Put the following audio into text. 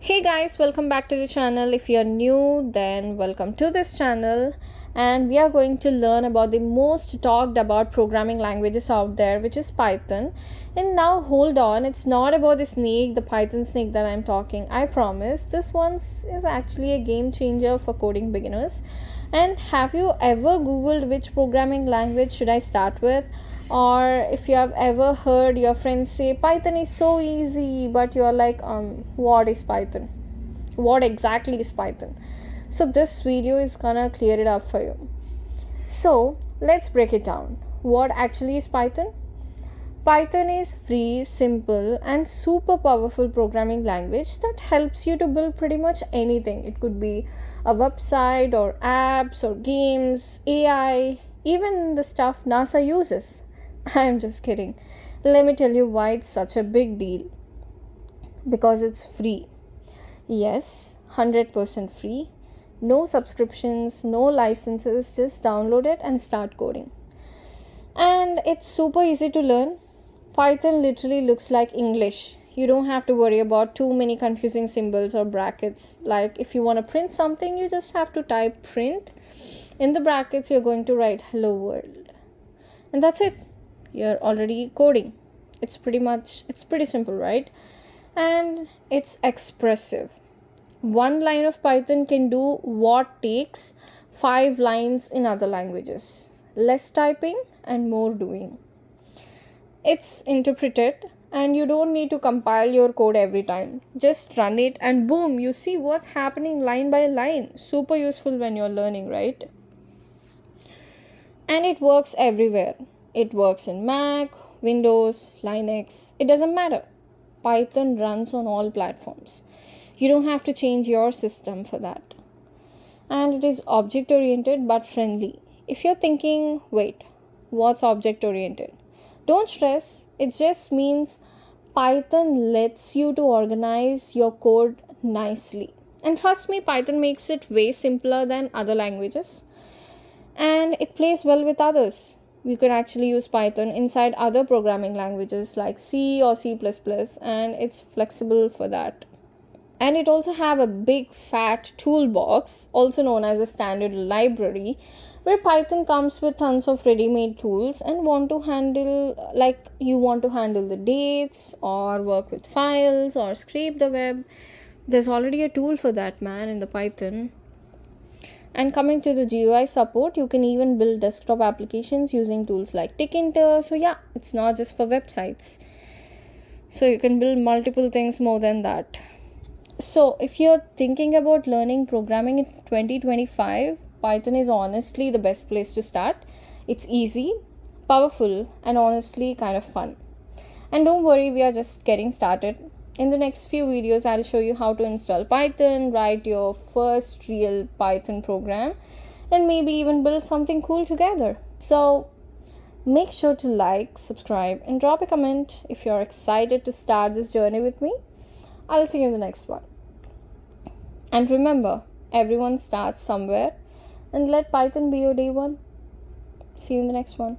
Hey guys, welcome back to the channel. If you're new, then welcome to this channel. And we are going to learn about the most talked about programming languages out there, which is Python. And now hold on, it's not about the snake, the Python snake that I'm talking. I promise this one is actually a game changer for coding beginners. And have you ever googled which programming language should I start with? Or if you have ever heard your friends say Python is so easy, but you're like, what is Python? What exactly is Python? So this video is gonna clear it up for you. So let's break it down. What actually is Python? Python is free, simple, and super powerful programming language that helps you to build pretty much anything. It could be a website or apps or games, AI, even the stuff NASA uses. I'm just kidding. Let me tell you why it's such a big deal. Because it's free. Yes, 100% free. No subscriptions, no licenses, just download it and start coding. And it's super easy to learn. Python literally looks like English. You don't have to worry about too many confusing symbols or brackets. Like if you want to print something, you just have to type print. In the brackets, you're going to write hello world. And that's it. You're already coding. It's pretty simple, right? And it's expressive. One line of Python can do what takes 5 lines in other languages. Less typing and more doing. It's interpreted and you don't need to compile your code every time. Just run it and boom, you see what's happening line by line. Super useful when you're learning, right? And it works everywhere. It works in Mac, Windows, Linux. It doesn't matter. Python runs on all platforms. You don't have to change your system for that. And it is object oriented but friendly. If you're thinking, wait, what's object oriented? Don't stress. It just means Python lets you to organize your code nicely. And trust me, Python makes it way simpler than other languages. And it plays well with others. We could actually use Python inside other programming languages like C or C++, and it's flexible for that. And it also have a big fat toolbox, also known as a standard library, where Python comes with tons of ready-made tools and you want to handle the dates or work with files or scrape the web. There's already a tool for that, man, in the Python. And coming to the GUI support, you can even build desktop applications using tools like Tkinter. So yeah, it's not just for websites. So you can build multiple things more than that. So if you're thinking about learning programming in 2025, Python is honestly the best place to start. It's easy, powerful, and honestly kind of fun. And don't worry, we are just getting started. In the next few videos, I'll show you how to install Python, write your first real Python program, and maybe even build something cool together. So make sure to like, subscribe, and drop a comment if you're excited to start this journey with me. I'll see you in the next one. And remember, everyone starts somewhere, and let Python be your day one. See you in the next one.